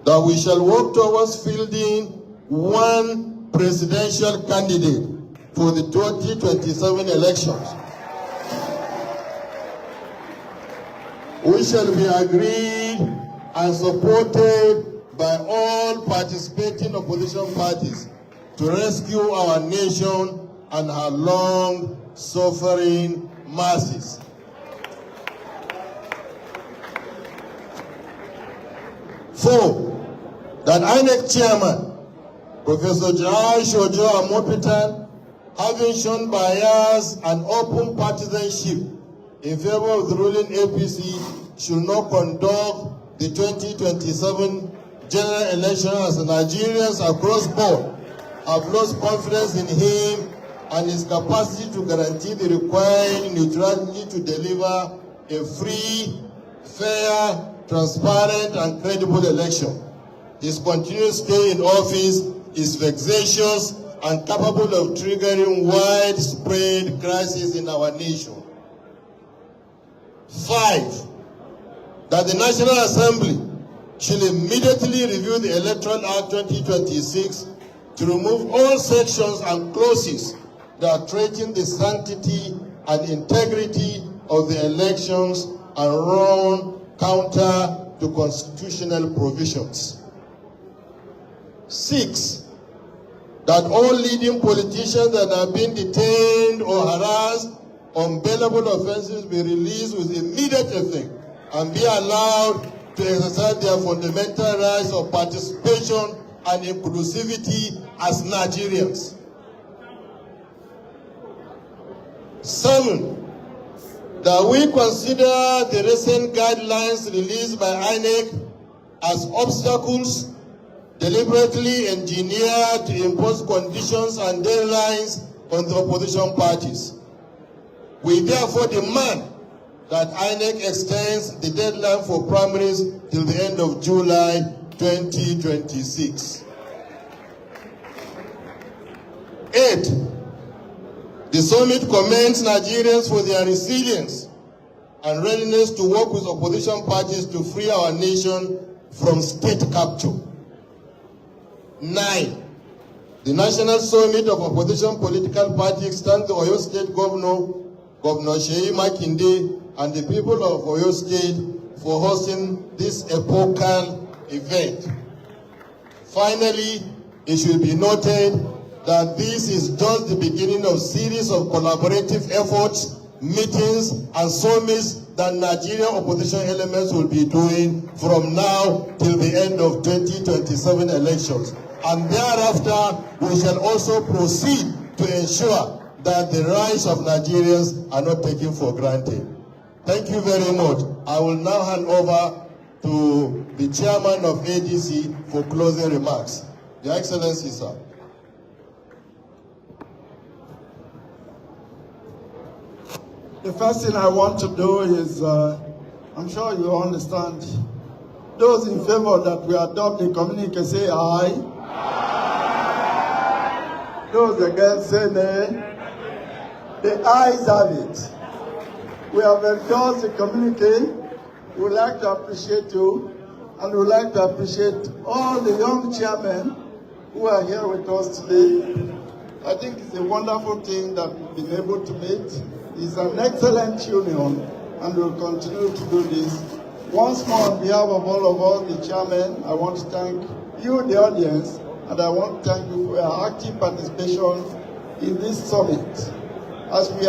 that we shall work towards fielding one presidential candidate for the 2027 elections. We shall be agreed and supported by all participating opposition parties to rescue our nation and her long-suffering masses. Four, that INEC chairman, Professor Josh Ojo Amopitan, having shown bias and open partisanship in favor of the ruling APC, should not conduct the 2027 general election, as the Nigerians across board have lost confidence in him and his capacity to guarantee the required neutrality to deliver a free, fair, transparent and credible election. His continued stay in office is vexatious and capable of triggering widespread crisis in our nation. 5, that the National Assembly should immediately review the Electoral Act 2026 to remove all sections and clauses that threaten the sanctity and integrity of the elections and run counter to constitutional provisions. 6, that all leading politicians that have been detained or harassed on bailable offenses be released with immediate effect and be allowed to exercise their fundamental rights of participation and inclusivity as Nigerians. 7, that we consider the recent guidelines released by INEC as obstacles deliberately engineered to impose conditions and deadlines on the opposition parties. We therefore demand that INEC extends the deadline for primaries till the end of July 2026. 8, the summit commends Nigerians for their resilience and readiness to work with opposition parties to free our nation from state capture. 9, the National Summit of Opposition Political Parties thanks the Oyo State Governor, Governor Makinde, and the people of Oyo State for hosting this epochal event. Finally, it should be noted that this is just the beginning of a series of collaborative efforts, meetings, and summits that Nigerian opposition elements will be doing from now till the end of 2027 elections. And thereafter, we shall also proceed to ensure that the rights of Nigerians are not taken for granted. Thank you very much. I will now hand over to the chairman of ADC for closing remarks. Your Excellency, sir. The first thing I want to do is, I'm sure you understand, those in favor that we adopt the communique say aye. Aye. Those against say nay. The ayes have it. We have endorsed the communique. We would like to appreciate you, and we would like to appreciate all the young chairmen who are here with us today. I think it's a wonderful thing that we've been able to meet. It's an excellent union, and we'll continue to do this. Once more, on behalf of all of us, the chairmen, I want to thank you, the audience, and I want to thank you for your active participation in this summit. As we